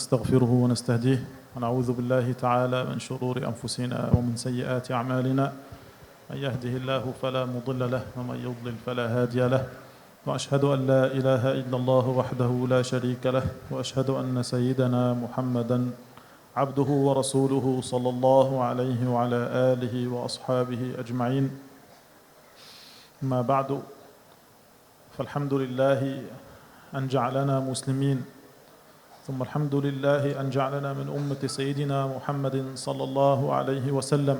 ونستغفره ونستهديه ونعوذ بالله تعالى من شرور أنفسنا ومن سيئات أعمالنا. من يهده الله فلا مضل له ومن يضلل فلا هادي له، وأشهد أن لا إله إلا الله وحده لا شريك له، وأشهد أن سيدنا محمدا عبده ورسوله صلى الله عليه وعلى آله وأصحابه أجمعين. ما بعد، فالحمد لله أن جعلنا مسلمين، ثم الحمد لله أن جعلنا من أمة سيدنا محمد صلى الله عليه وسلم،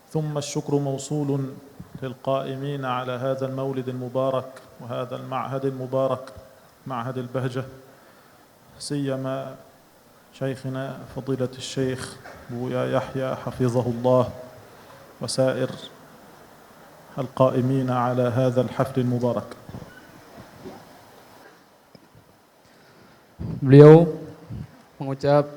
ثم الشكر موصول للقائمين على هذا المولد المبارك وهذا المعهد المبارك، معهد البهجة، سيما شيخنا فضيلة الشيخ بويا يحيى حفظه الله وسائر القائمين على هذا الحفل المبارك. Beliau mengucap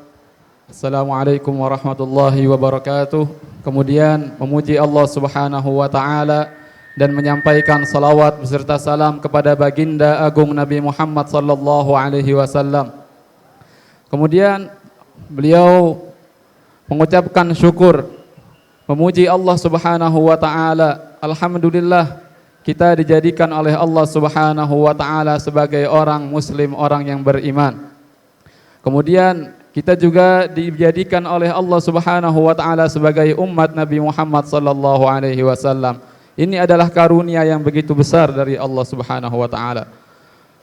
Assalamualaikum warahmatullahi wabarakatuh, kemudian memuji Allah subhanahu wa ta'ala dan menyampaikan salawat beserta salam kepada baginda agung Nabi Muhammad sallallahu alaihi wasallam. Kemudian beliau mengucapkan syukur, memuji Allah subhanahu wa ta'ala. Alhamdulillah, kita dijadikan oleh Allah subhanahu wa ta'ala sebagai orang muslim, orang yang beriman. Kemudian kita juga dijadikan oleh Allah subhanahu wa ta'ala sebagai umat Nabi Muhammad sallallahu alaihi wasallam. Ini adalah karunia yang begitu besar dari Allah subhanahu wa ta'ala.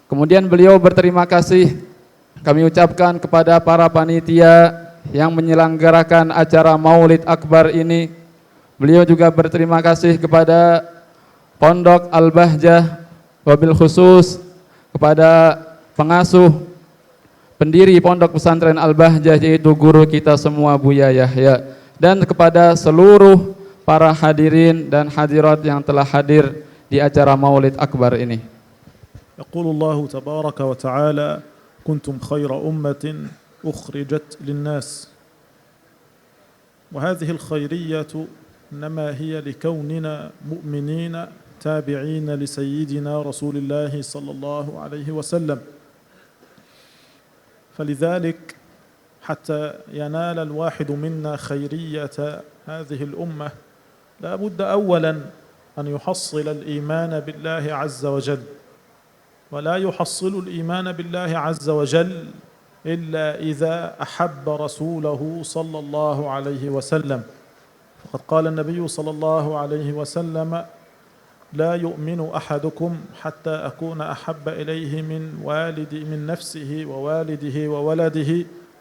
Kemudian beliau berterima kasih, kami ucapkan kepada para panitia yang menyelenggarakan acara Maulid Akbar ini. Beliau juga berterima kasih kepada Pondok Al-Bahjah, wabil khusus kepada pengasuh pendiri Pondok Pesantren Al-Bahjah, yaitu guru kita semua Buya Yahya, dan kepada seluruh para hadirin dan hadirat yang telah hadir di acara Maulid Akbar ini. Yaqulullahu tabaraka wa ta'ala, kuntum khayra ummatin ukhrijat linnas. وهذه الخيرية إنما هي لكوننا مؤمنين تابعين لسيدنا رسول الله صلى الله عليه وسلم. فلذلك حتى ينال الواحد منا خيرية هذه الأمة لا بد أولا أن يحصل الإيمان بالله عز وجل، ولا يحصل الإيمان بالله عز وجل إلا إذا أحب رسوله صلى الله عليه وسلم. فقد قال النبي صلى الله عليه وسلم: لا يؤمن أحدكم حتى أكون أحب إليه من نفسه ووالده وولده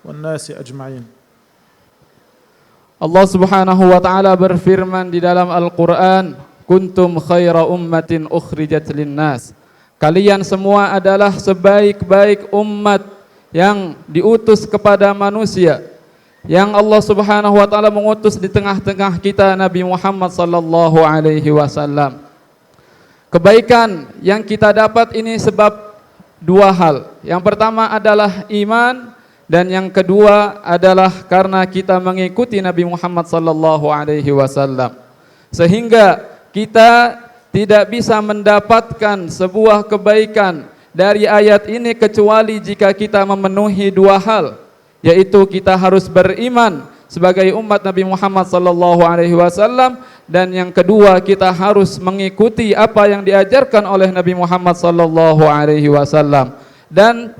والناس أجمعين. Allah subhanahu wa ta'ala berfirman di dalam Al-Quran, kuntum khaira ummatin ukhrijat linnas. Kalian semua adalah sebaik-baik umat yang diutus kepada manusia, yang Allah subhanahu wa ta'ala mengutus di tengah-tengah kita Nabi Muhammad sallallahu alaihi wasallam. Kebaikan yang kita dapat ini sebab dua hal. Yang pertama adalah iman, dan yang kedua adalah karena kita mengikuti Nabi Muhammad sallallahu alaihi wasallam. Sehingga kita tidak bisa mendapatkan sebuah kebaikan dari ayat ini kecuali jika kita memenuhi dua hal, yaitu kita harus beriman sebagai umat Nabi Muhammad sallallahu alaihi wasallam, dan yang kedua kita harus mengikuti apa yang diajarkan oleh Nabi Muhammad sallallahu alaihi wasallam. Dan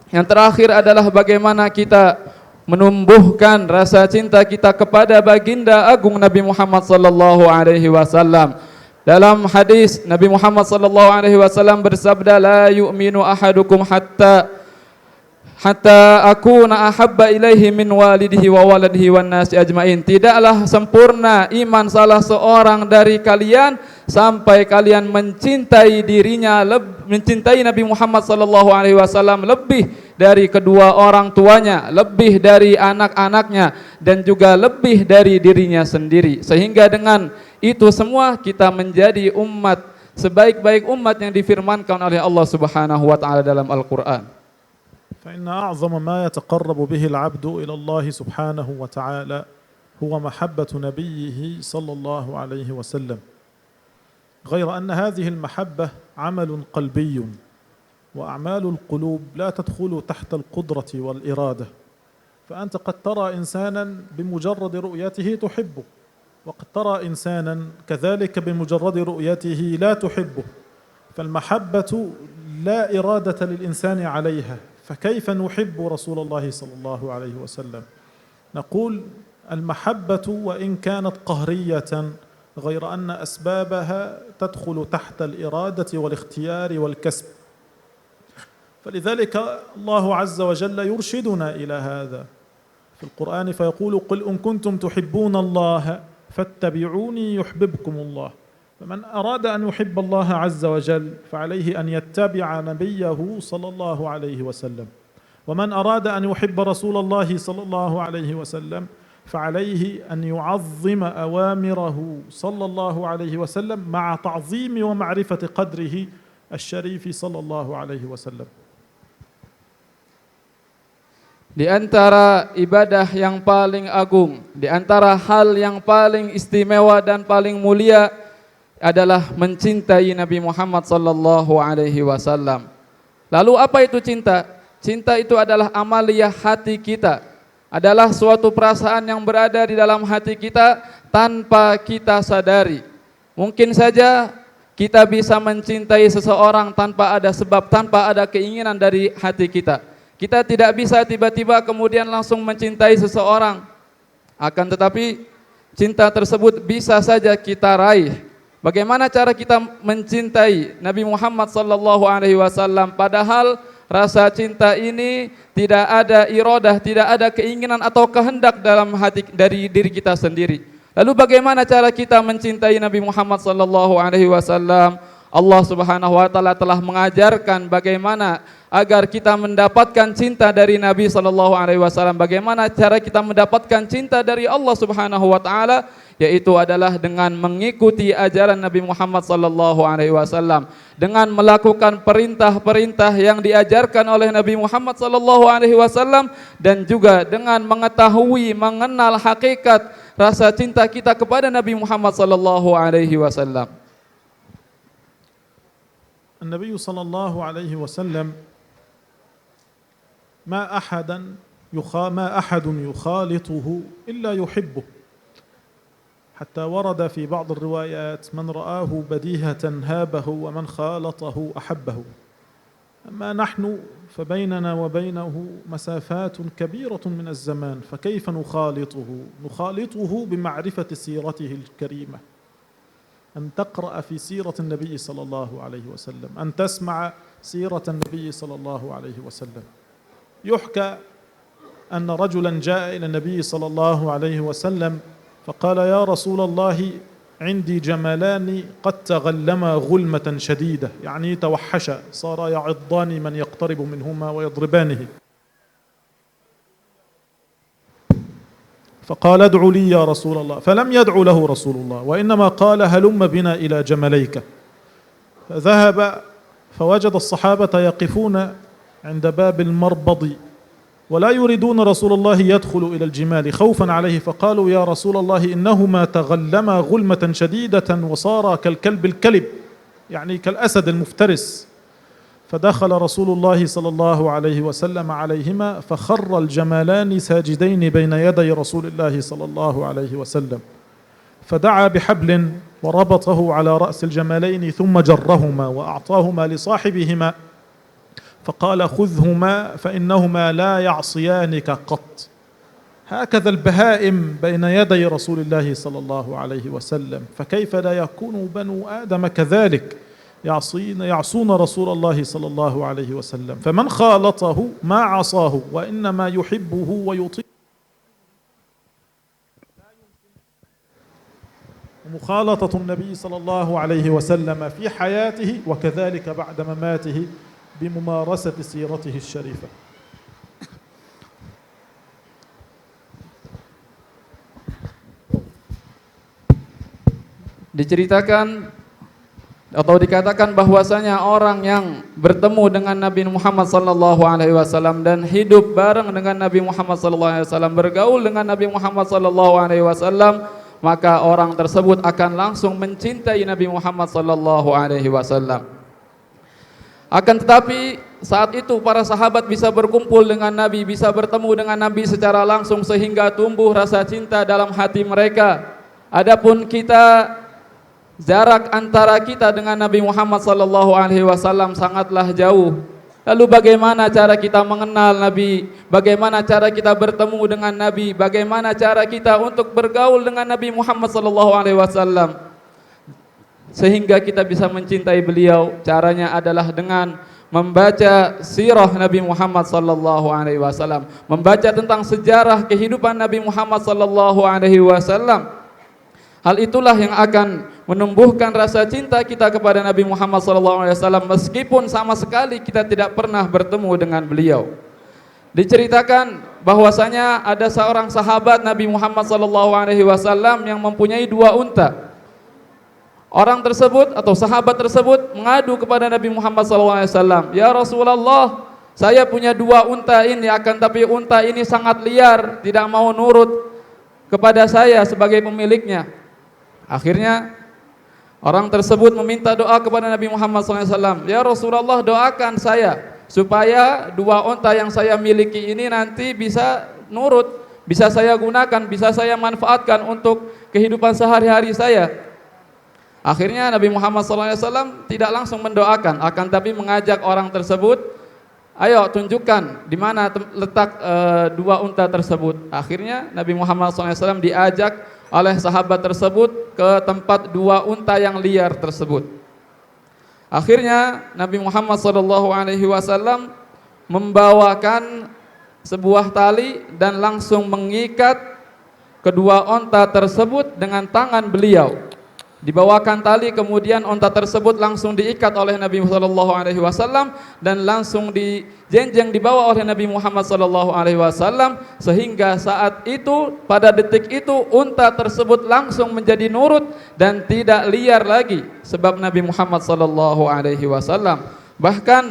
yang terakhir adalah bagaimana kita menumbuhkan rasa cinta kita kepada baginda agung Nabi Muhammad sallallahu alaihi wasallam. Dalam hadis Nabi Muhammad sallallahu alaihi wasallam bersabda, la yu'minu ahadukum hatta akuna ahabba ilaihi min walidihi wa waladihi wan nasi ajmain. Tidaklah sempurna iman salah seorang dari kalian sampai kalian mencintai dirinya, mencintai Nabi Muhammad sallallahu alaihi wasallam lebih dari kedua orang tuanya, lebih dari anak-anaknya, dan juga lebih dari dirinya sendiri. Sehingga dengan itu semua kita menjadi umat, sebaik-baik umat yang difirmankan oleh Allah subhanahu wa ta'ala dalam Al-Quran. فإن أعظم ما يتقرب به العبد إلى الله سبحانه وتعالى هو محبة نبيه صلى الله عليه وسلم، غير أن هذه المحبة عمل قلبي وأعمال القلوب لا تدخل تحت القدرة والإرادة. فأنت قد ترى إنسانا بمجرد رؤيته تحبه، وقد ترى إنسانا كذلك بمجرد رؤيته لا تحبه. فالمحبة لا إرادة للإنسان عليها، فكيف نحب رسول الله صلى الله عليه وسلم؟ نقول المحبة وإن كانت قهرية غير أن أسبابها تدخل تحت الإرادة والاختيار والكسب. فلذلك الله عز وجل يرشدنا إلى هذا في القرآن فيقول: قل إن كنتم تحبون الله فاتبعوني يحببكم الله. فمن أراد أن يحب الله عز وجل فعليه أن يتبع نبيه صلى الله عليه وسلم، ومن أراد أن يحب رسول الله صلى الله عليه وسلم فعليه أن يعظم أوامره صلى الله عليه وسلم مع تعظيم ومعرفة قدره الشريف صلى الله عليه وسلم. Di antara ibadah yang paling agung, di antara hal yang paling istimewa dan paling mulia adalah mencintai Nabi Muhammad sallallahu alaihi wasallam. Lalu apa itu cinta? Cinta itu adalah amaliyah hati kita, adalah suatu perasaan yang berada di dalam hati kita tanpa kita sadari. Mungkin saja kita bisa mencintai seseorang tanpa ada sebab, tanpa ada keinginan dari hati kita. Kita tidak bisa tiba-tiba kemudian langsung mencintai seseorang. Akan tetapi cinta tersebut bisa saja kita raih. Bagaimana cara kita mencintai Nabi Muhammad sallallahu alaihi wasallam padahal rasa cinta ini tidak ada iradah, tidak ada keinginan atau kehendak dalam hati dari diri kita sendiri. Lalu bagaimana cara kita mencintai Nabi Muhammad sallallahu alaihi wasallam? Allah Subhanahu wa taala telah mengajarkan bagaimana agar kita mendapatkan cinta dari Nabi sallallahu alaihi wasallam. Bagaimana cara kita mendapatkan cinta dari Allah Subhanahu wa taala? Yaitu adalah dengan mengikuti ajaran Nabi Muhammad sallallahu alaihi wasallam, dengan melakukan perintah-perintah yang diajarkan oleh Nabi Muhammad sallallahu alaihi wasallam, dan juga dengan mengetahui, mengenal hakikat rasa cinta kita kepada Nabi Muhammad sallallahu alaihi wasallam. النبي صلى الله عليه وسلم ما أحد يخالطه إلا يحبه، حتى ورد في بعض الروايات: من رآه بديهة هابه ومن خالطه أحبه. أما نحن فبيننا وبينه مسافات كبيرة من الزمان، فكيف نخالطه؟ نخالطه بمعرفة سيرته الكريمة، أن تقرأ في سيرة النبي صلى الله عليه وسلم، أن تسمع سيرة النبي صلى الله عليه وسلم. يحكى أن رجلا جاء إلى النبي صلى الله عليه وسلم فقال: يا رسول الله، عندي جملان قد تغلما غلمة شديدة، يعني توحشا، صار يعضان من يقترب منهما ويضربانه. فقال: ادع لي يا رسول الله. فلم يدع له رسول الله، وإنما قال: هلم بنا إلى جمليك. فذهب فوجد الصحابة يقفون عند باب المربض ولا يريدون رسول الله يدخل إلى الجمال خوفا عليه، فقالوا: يا رسول الله، إنهما تغلما غلمة شديدة وصارا كالكلب الكلب، يعني كالأسد المفترس. فدخل رسول الله صلى الله عليه وسلم عليهما فخر الجمالان ساجدين بين يدي رسول الله صلى الله عليه وسلم، فدعا بحبل وربطه على رأس الجمالين ثم جرهما وأعطاهما لصاحبهما فقال: خذهما فإنهما لا يعصيانك قط. هكذا البهائم بين يدي رسول الله صلى الله عليه وسلم، فكيف لا يكون بنو آدم كذلك يعصون رسول الله صلى الله عليه وسلم؟ فمن خالطه ما عصاه، وإنما يحبه ويطيعه. مخالطة النبي صلى الله عليه وسلم في حياته وكذلك بعد مماته بممارسة سيرته الشريفة. Diceritakan atau dikatakan bahwasanya orang yang bertemu dengan Nabi Muhammad sallallahu alaihi wasallam dan hidup bareng dengan Nabi Muhammad sallallahu alaihi wasallam, bergaul dengan Nabi Muhammad sallallahu alaihi wasallam, maka orang tersebut akan langsung mencintai Nabi Muhammad sallallahu alaihi wasallam. Akan tetapi saat itu para sahabat bisa berkumpul dengan Nabi, bisa bertemu dengan Nabi secara langsung sehingga tumbuh rasa cinta dalam hati mereka. Adapun kita, jarak antara kita dengan Nabi Muhammad sallallahu alaihi wasallam sangatlah jauh. Lalu bagaimana cara kita mengenal Nabi? Bagaimana cara kita bertemu dengan Nabi? Bagaimana cara kita untuk bergaul dengan Nabi Muhammad sallallahu alaihi wasallam sehingga kita bisa mencintai beliau? Caranya adalah dengan membaca sirah Nabi Muhammad sallallahu alaihi wasallam, membaca tentang sejarah kehidupan Nabi Muhammad sallallahu alaihi wasallam. Hal itulah yang akan menumbuhkan rasa cinta kita kepada Nabi Muhammad SAW meskipun sama sekali kita tidak pernah bertemu dengan beliau. Diceritakan bahwasanya ada seorang sahabat Nabi Muhammad SAW yang mempunyai 2 unta. Orang tersebut atau sahabat tersebut mengadu kepada Nabi Muhammad SAW, "Ya Rasulullah, saya punya 2 unta ini, akan tapi unta ini sangat liar, tidak mau nurut kepada saya sebagai pemiliknya." Akhirnya orang tersebut meminta doa kepada Nabi Muhammad SAW, "Ya Rasulullah, doakan saya supaya 2 unta yang saya miliki ini nanti bisa nurut, bisa saya gunakan, bisa saya manfaatkan untuk kehidupan sehari-hari saya." Akhirnya Nabi Muhammad SAW tidak langsung mendoakan, akan tapi mengajak orang tersebut, "Ayo tunjukkan di mana letak 2 unta tersebut." Akhirnya Nabi Muhammad SAW diajak oleh sahabat tersebut ke tempat 2 unta yang liar tersebut. Akhirnya Nabi Muhammad SAW membawakan sebuah tali dan langsung mengikat kedua unta tersebut dengan tangan beliau. Dibawakan tali, kemudian unta tersebut langsung diikat oleh Nabi SAW dan langsung dijenjeng dibawa oleh Nabi Muhammad SAW sehingga saat itu, pada detik itu, unta tersebut langsung menjadi nurut dan tidak liar lagi sebab Nabi Muhammad SAW. Bahkan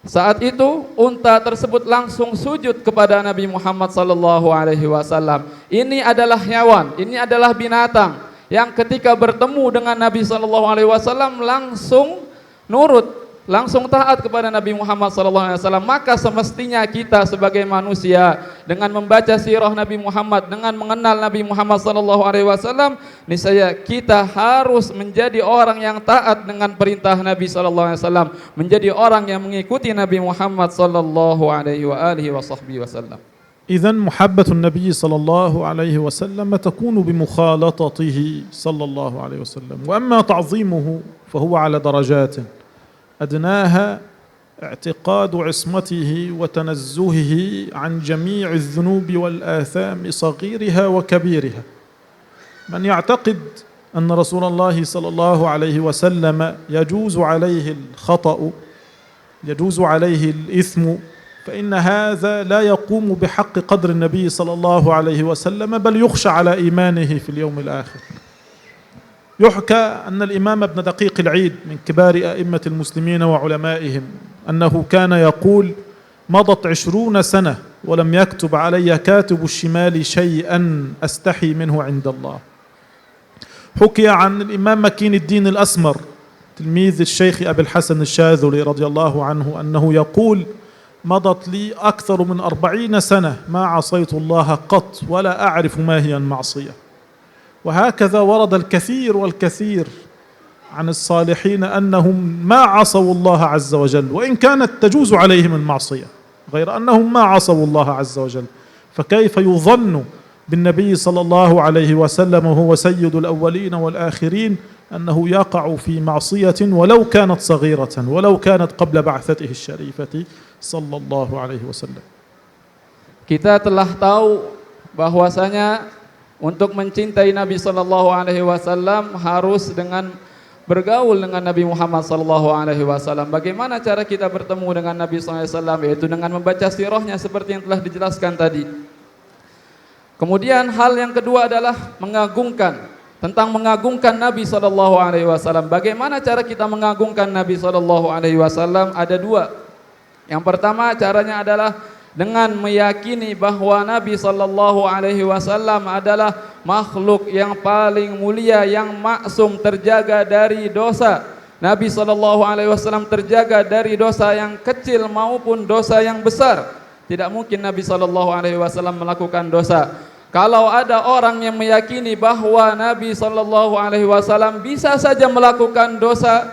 saat itu unta tersebut langsung sujud kepada Nabi Muhammad SAW. Ini adalah hewan, ini adalah binatang yang ketika bertemu dengan Nabi SAW langsung nurut, langsung taat kepada Nabi Muhammad SAW. Maka semestinya kita sebagai manusia dengan membaca sirah Nabi Muhammad, dengan mengenal Nabi Muhammad SAW, niscaya kita harus menjadi orang yang taat dengan perintah Nabi SAW, menjadi orang yang mengikuti Nabi Muhammad SAW. إذن محبة النبي صلى الله عليه وسلم تكون بمخالطته صلى الله عليه وسلم، وأما تعظيمه فهو على درجات أدناها اعتقاد عصمته وتنزهه عن جميع الذنوب والآثام صغيرها وكبيرها. من يعتقد أن رسول الله صلى الله عليه وسلم يجوز عليه الخطأ، يجوز عليه الإثم، فإن هذا لا يقوم بحق قدر النبي صلى الله عليه وسلم، بل يخشى على إيمانه في اليوم الآخر. يحكى أن الإمام ابن دقيق العيد من كبار أئمة المسلمين وعلمائهم أنه كان يقول: مضت 20 سنة ولم يكتب علي كاتب الشمال شيئا أستحي منه عند الله. حكي عن الإمام مكين الدين الأسمر تلميذ الشيخ أبي الحسن الشاذلي رضي الله عنه أنه يقول: مضت لي أكثر من 40 سنة ما عصيت الله قط ولا أعرف ما هي المعصية. وهكذا ورد الكثير والكثير عن الصالحين أنهم ما عصوا الله عز وجل، وإن كانت تجوز عليهم المعصية، غير أنهم ما عصوا الله عز وجل. فكيف يظن بالنبي صلى الله عليه وسلم وهو سيد الأولين والآخرين أنه يقع في معصية ولو كانت صغيرة، ولو كانت قبل بعثته الشريفة صلى الله عليه وسلم. Kita telah tahu bahwasanya untuk mencintai Nabi sallallahu alaihi wasallam harus dengan bergaul dengan Nabi Muhammad sallallahu alaihi wasallam. Bagaimana cara kita bertemu dengan Nabi sallallahu alaihi wasallam? Yaitu dengan membaca sirahnya seperti yang telah dijelaskan tadi. Kemudian hal yang kedua adalah mengagungkan Nabi sallallahu alaihi wasallam. Bagaimana cara kita mengagungkan Nabi sallallahu alaihi wasallam? Ada 2. Yang pertama caranya adalah dengan meyakini bahwa Nabi sallallahu alaihi wasallam adalah makhluk yang paling mulia, yang maksum, terjaga dari dosa, Nabi SAW terjaga dari dosa yang kecil maupun dosa yang besar. Tidak mungkin Nabi SAW melakukan dosa. Kalau ada orang yang meyakini bahwa Nabi SAW bisa saja melakukan dosa,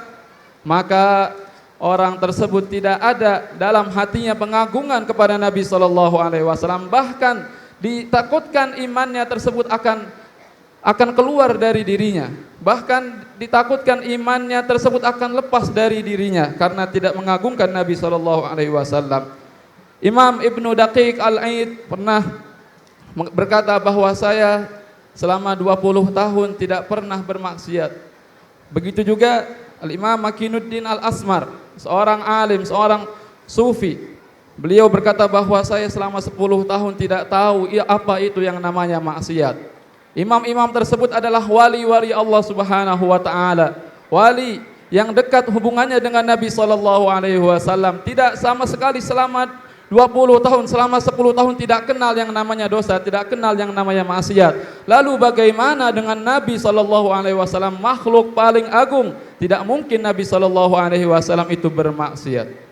maka orang tersebut tidak ada dalam hatinya pengagungan kepada Nabi SAW. Bahkan ditakutkan imannya tersebut akan keluar dari dirinya. Bahkan ditakutkan imannya tersebut akan lepas dari dirinya karena tidak mengagungkan Nabi SAW. Imam Ibnu Daqiq Al-Aid pernah berkata bahwa saya selama 20 tahun tidak pernah bermaksiat. Begitu juga Al-Imam Makinuddin Al-Asmar, seorang alim, seorang sufi. Beliau berkata bahwa saya selama 10 tahun tidak tahu apa itu yang namanya maksiat. Imam-imam tersebut adalah wali-wali Allah Subhanahu wa taala. Wali yang dekat hubungannya dengan Nabi SAW. Tidak sama sekali selama 20 tahun, selama 10 tahun tidak kenal yang namanya dosa, tidak kenal yang namanya maksiat. Lalu bagaimana dengan Nabi SAW, makhluk paling agung? Tidak mungkin Nabi SAW itu bermaksiat.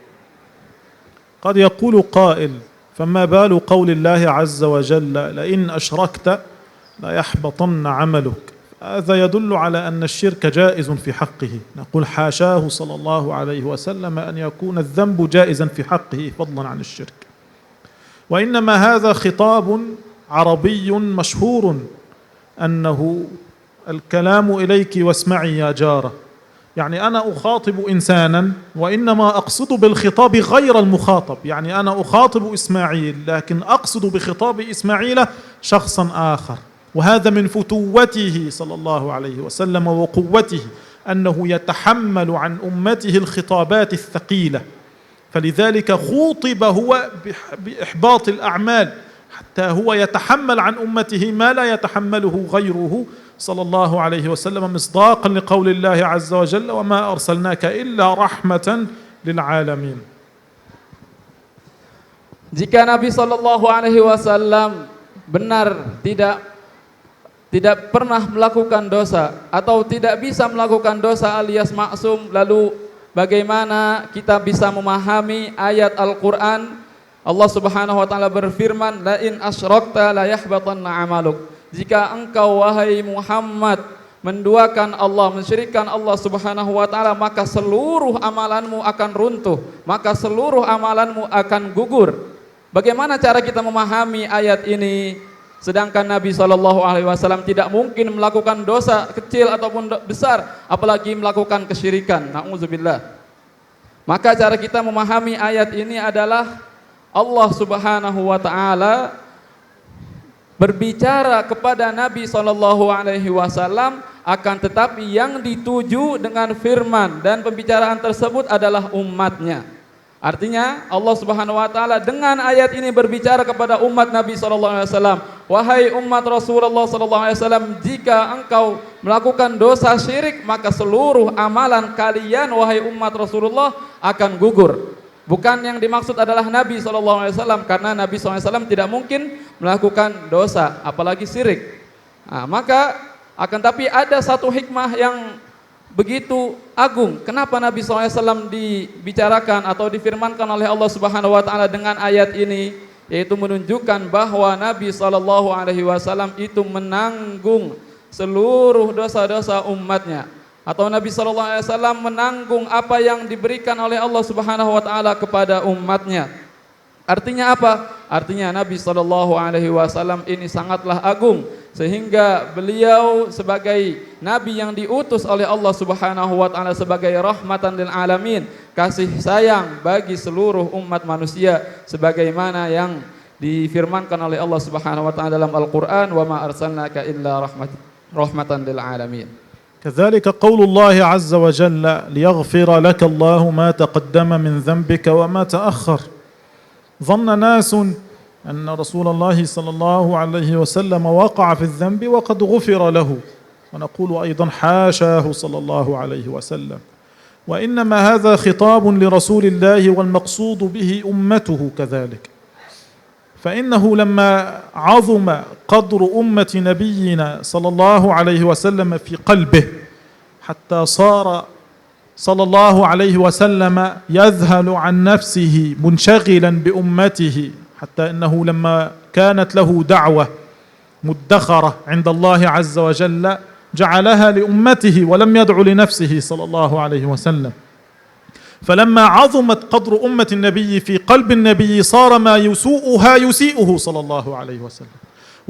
قد يقول قائل فما بال قول الله عز وجل لئن أشركت لا يحبطن عملك. هذا يدل على أن الشرك جائز في حقه. نقول حاشاه صلى الله عليه وسلم أن يكون الذنب جائزا في حقه فضلا عن الشرك. وإنما هذا خطاب عربي مشهور أنه الكلام إليك واسمعي يا جارة. يعني أنا أخاطب إنسانا وإنما أقصد بالخطاب غير المخاطب. يعني أنا أخاطب إسماعيل لكن أقصد بخطاب إسماعيل شخصا آخر. وهذا من فتوته صلى الله عليه وسلم وقوته أنه يتحمل عن أمته الخطابات الثقيلة. فلذلك خوطب هو بإحباط الأعمال حتى هو يتحمل عن أمته ما لا يتحمله غيره صلى الله عليه وسلم مصداقا لقول الله عز وجل وما أرسلناك إلا رحمة للعالمين. Jika Nabi SAW benar tidak pernah melakukan dosa atau tidak bisa melakukan dosa alias maksum, lalu bagaimana kita bisa memahami ayat Al-Quran? Allah Subhanahu wa taala berfirman, la in asyrakta la yahbatanna amaluk. Jika engkau wahai Muhammad menduakan Allah, mensyirikkan Allah Subhanahu wa taala, maka seluruh amalanmu akan runtuh, maka seluruh amalanmu akan gugur. Bagaimana cara kita memahami ayat ini? Sedangkan Nabi SAW tidak mungkin melakukan dosa kecil ataupun besar, apalagi melakukan kesyirikan. Na'udzubillah. Maka cara kita memahami ayat ini adalah Allah Subhanahu wa taala berbicara kepada Nabi SAW, akan tetapi yang dituju dengan firman dan pembicaraan tersebut adalah umatnya. Artinya Allah Subhanahu wa taala dengan ayat ini berbicara kepada umat Nabi SAW. Wahai umat Rasulullah SAW, jika engkau melakukan dosa syirik, maka seluruh amalan kalian wahai umat Rasulullah akan gugur. Bukan yang dimaksud adalah Nabi SAW, karena Nabi SAW tidak mungkin melakukan dosa, apalagi syirik. Maka akan tapi ada satu hikmah yang begitu agung. Kenapa Nabi SAW dibicarakan atau difirmankan oleh Allah Subhanahu wa taala dengan ayat ini, yaitu menunjukkan bahwa Nabi SAW itu menanggung seluruh dosa-dosa umatnya, atau Nabi SAW menanggung apa yang diberikan oleh Allah Subhanahu wa taala kepada umatnya. Artinya apa? Artinya Nabi SAW ini sangatlah agung, sehingga beliau sebagai Nabi yang diutus oleh Allah Subhanahu wa taala sebagai rahmatan lil alamin, kasih sayang bagi seluruh umat manusia, sebagaimana yang difirmankan oleh Allah Subhanahu wa taala dalam Al-Qur'an, wa ma arsalnaka illa rahmatan lil alamin. كذلك قول الله عز وجل ليغفر لك الله ما تقدم من ذنبك وما تأخر. ظن ناس أن رسول الله صلى الله عليه وسلم وقع في الذنب وقد غفر له، ونقول أيضا حاشاه صلى الله عليه وسلم. وإنما هذا خطاب لرسول الله والمقصود به أمته كذلك. فإنه لما عظم قدر أمة نبينا صلى الله عليه وسلم في قلبه حتى صار صلى الله عليه وسلم يذهل عن نفسه منشغلا بأمته، حتى إنه لما كانت له دعوة مدخرة عند الله عز وجل جعلها لأمته ولم يدع لنفسه صلى الله عليه وسلم. فلما عظمت قدر أمة النبي في قلب النبي صار ما يسوءها يسيئه صلى الله عليه وسلم،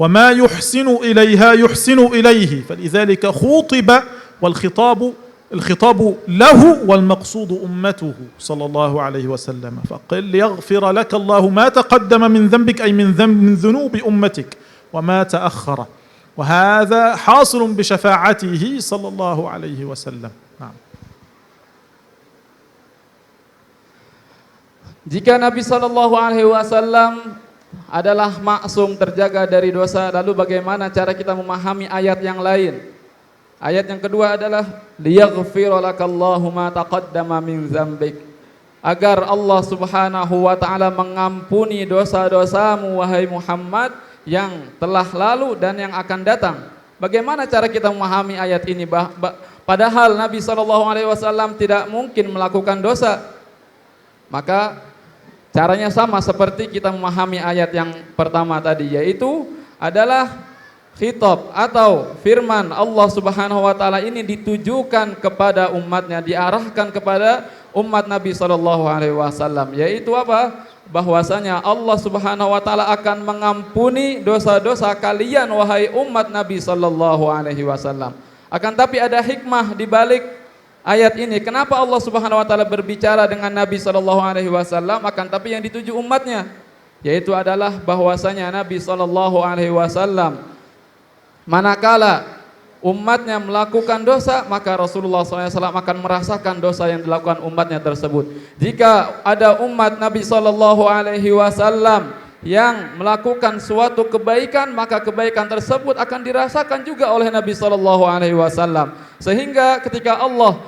وما يحسن إليها يحسن إليه، فلذلك خوطب الخطاب له والمقصود أمته صلى الله عليه وسلم. فقل ليغفر لك الله ما تقدم من ذنبك، أي من ذنوب أمتك، وما تأخر، وهذا حاصل بشفاعته صلى الله عليه وسلم. نعم. Jika Nabi Shallallahu Alaihi Wasallam adalah maksum, terjaga dari dosa, lalu bagaimana cara kita memahami ayat yang lain? Ayat yang kedua adalah liyaghfira lakallahu ma taqaddama min dzambik, agar Allah Subhanahu wa taala mengampuni dosa-dosamu wahai Muhammad yang telah lalu dan yang akan datang. Bagaimana cara kita memahami ayat ini? Padahal Nabi Shallallahu Alaihi Wasallam tidak mungkin melakukan dosa. Maka caranya sama seperti kita memahami ayat yang pertama tadi, yaitu adalah khitab atau firman Allah Subhanahu wa taala ini ditujukan kepada umatnya, diarahkan kepada umat Nabi Shallallahu alaihi wasallam, yaitu apa? Bahwasanya Allah Subhanahu wa taala akan mengampuni dosa-dosa kalian wahai umat Nabi Shallallahu alaihi wasallam. Akan tapi ada hikmah di balik ayat ini. Kenapa Allah Subhanahu wa taala berbicara dengan Nabi sallallahu alaihi wasallam akan tapi yang dituju umatnya? Yaitu adalah bahwasanya Nabi sallallahu alaihi wasallam manakala umatnya melakukan dosa, maka Rasulullah SAW akan merasakan dosa yang dilakukan umatnya tersebut. Jika ada umat Nabi sallallahu alaihi wasallam yang melakukan suatu kebaikan, maka kebaikan tersebut akan dirasakan juga oleh Nabi sallallahu alaihi wasallam. Sehingga ketika Allah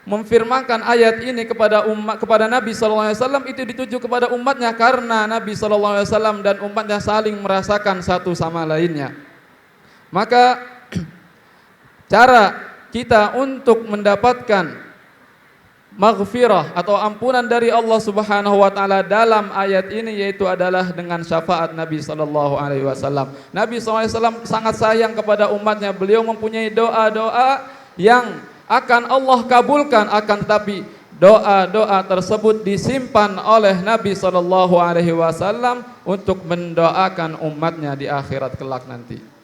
memfirmankan ayat ini kepada Nabi sallallahu alaihi wasallam, itu dituju kepada umatnya karena Nabi sallallahu alaihi wasallam dan umatnya saling merasakan satu sama lainnya. Maka cara kita untuk mendapatkan maghfirah atau ampunan dari Allah Subhanahu wa taala dalam ayat ini yaitu adalah dengan syafaat Nabi sallallahu alaihi wasallam. Nabi sallallahu alaihi wasallam sangat sayang kepada umatnya. Beliau mempunyai doa-doa yang akan Allah kabulkan, akan tetapi doa-doa tersebut disimpan oleh Nabi sallallahu alaihi wasallam untuk mendoakan umatnya di akhirat kelak nanti.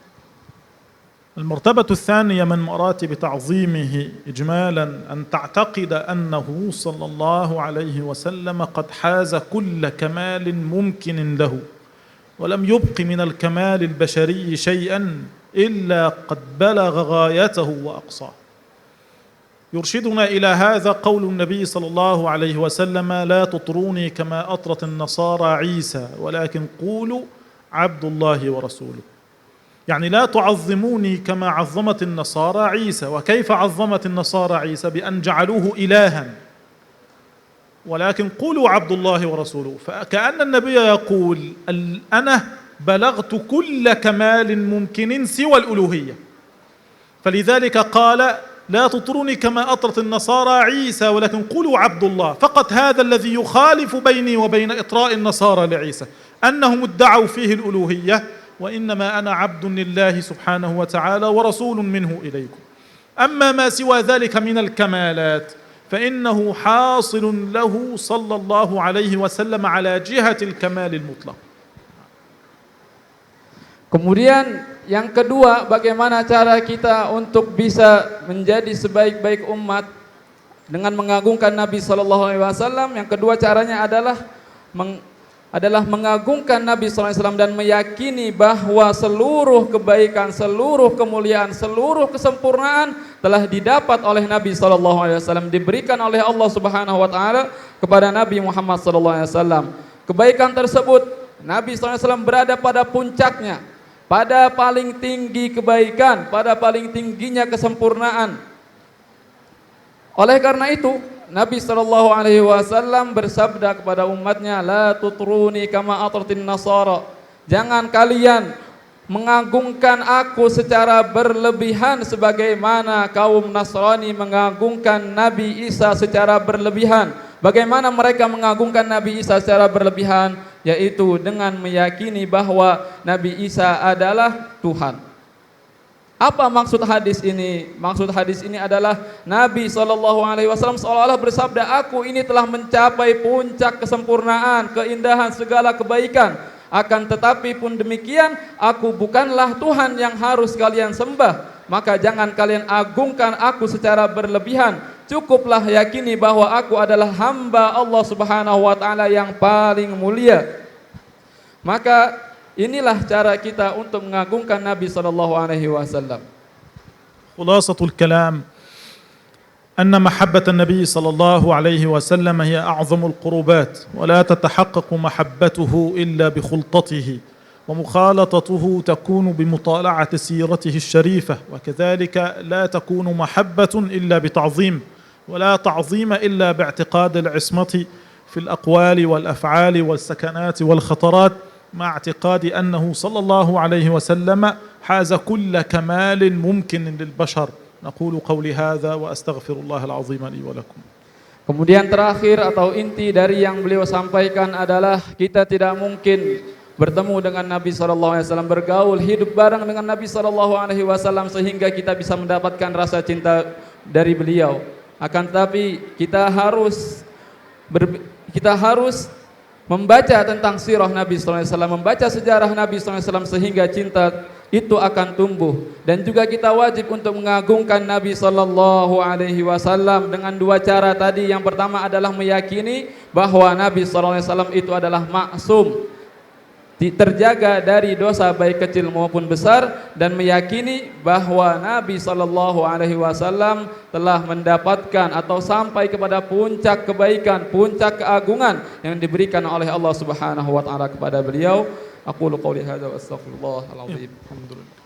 المرتبة الثانية من مراتب تعظيمه إجمالا أن تعتقد أنه صلى الله عليه وسلم قد حاز كل كمال ممكن له، ولم يبق من الكمال البشري شيئا إلا قد بلغ غايته وأقصاه. يرشدنا إلى هذا قول النبي صلى الله عليه وسلم: لا تطروني كما أطرت النصارى عيسى ولكن قولوا عبد الله ورسوله. يعني لا تعظموني كما عظمت النصارى عيسى. وكيف عظمت النصارى عيسى؟ بأن جعلوه إلها، ولكن قولوا عبد الله ورسوله. فكأن النبي يقول: أنا بلغت كل كمال ممكن سوى الألوهية، فلذلك قال: لا تطروني كما أطرت النصارى عيسى ولكن قولوا عبد الله. فقط هذا الذي يخالف بيني وبين إطراء النصارى لعيسى، أنهم ادعوا فيه الألوهية، وإنما أنا عبد لله سبحانه وتعالى ورسول منه إليكم. أما ما سوى ذلك من الكمالات فإنه حاصل له صلى الله عليه وسلم على جهة الكمال المطلق. Kemudian yang kedua, bagaimana cara kita untuk bisa menjadi sebaik-baik umat dengan mengagungkan Nabi sallallahu alaihi wasallam? Yang kedua caranya adalah mengagungkan Nabi sallallahu alaihi wasallam dan meyakini bahwa seluruh kebaikan, seluruh kemuliaan, seluruh kesempurnaan telah didapat oleh Nabi sallallahu alaihi wasallam, diberikan oleh Allah Subhanahu wa taala kepada Nabi Muhammad sallallahu alaihi wasallam. Kebaikan tersebut Nabi sallallahu alaihi wasallam berada pada puncaknya, pada paling tinggi kebaikan, pada paling tingginya kesempurnaan. Oleh karena itu Nabi sallallahu alaihi wasallam bersabda kepada umatnya, la tutruni kama atratin nasara. Jangan kalian mengagungkan aku secara berlebihan sebagaimana kaum Nasrani mengagungkan Nabi Isa secara berlebihan. Bagaimana mereka mengagungkan Nabi Isa secara berlebihan? Yaitu dengan meyakini bahwa Nabi Isa adalah Tuhan. Apa maksud hadis ini? Maksud hadis ini adalah Nabi SAW seolah-olah bersabda, aku ini telah mencapai puncak kesempurnaan, keindahan, segala kebaikan. Akan tetapi pun demikian, aku bukanlah Tuhan yang harus kalian sembah. Maka jangan kalian agungkan aku secara berlebihan. Cukuplah yakini bahwa aku adalah hamba Allah Subhanahu wa taala yang paling mulia. Maka inilah cara kita untuk mengagungkan Nabi sallallahu alaihi wasallam. خلاصة الكلام أن محبة النبي صلى الله عليه وسلم هي أعظم القربات، ولا تتحقق محبته إلا بخلطته، ومخالطته تكون بمطالعة سيرته الشريفة، وكذلك لا تكون محبة إلا بتعظيم، ولا تعظيم إلا باعتقاد العصمة في الأقوال والأفعال والسكنات والخطرات، مع اعتقاد أنه صلى الله عليه وسلم حاز كل كمال ممكن للبشر. نقول قولي هذا وأستغفر الله العظيم لي ولكم. Kemudian terakhir atau inti dari yang beliau sampaikan adalah kita tidak mungkin bertemu dengan Nabi SAW, bergaul, hidup bareng dengan Nabi SAW sehingga kita bisa mendapatkan rasa cinta dari beliau. Akan tetapi kita harus membaca tentang sirah Nabi SAW, membaca sejarah Nabi SAW sehingga cinta itu akan tumbuh. Dan juga kita wajib untuk mengagungkan Nabi SAW dengan dua cara tadi. Yang pertama adalah meyakini bahwa Nabi SAW itu adalah maksum, terjaga dari dosa baik kecil maupun besar, dan meyakini bahwa Nabi SAW telah mendapatkan atau sampai kepada puncak kebaikan, puncak keagungan yang diberikan oleh Allah Subhanahu wa taala kepada beliau. Aqulu qouli hadza wa astaghfirullahal azim. Alhamdulillah.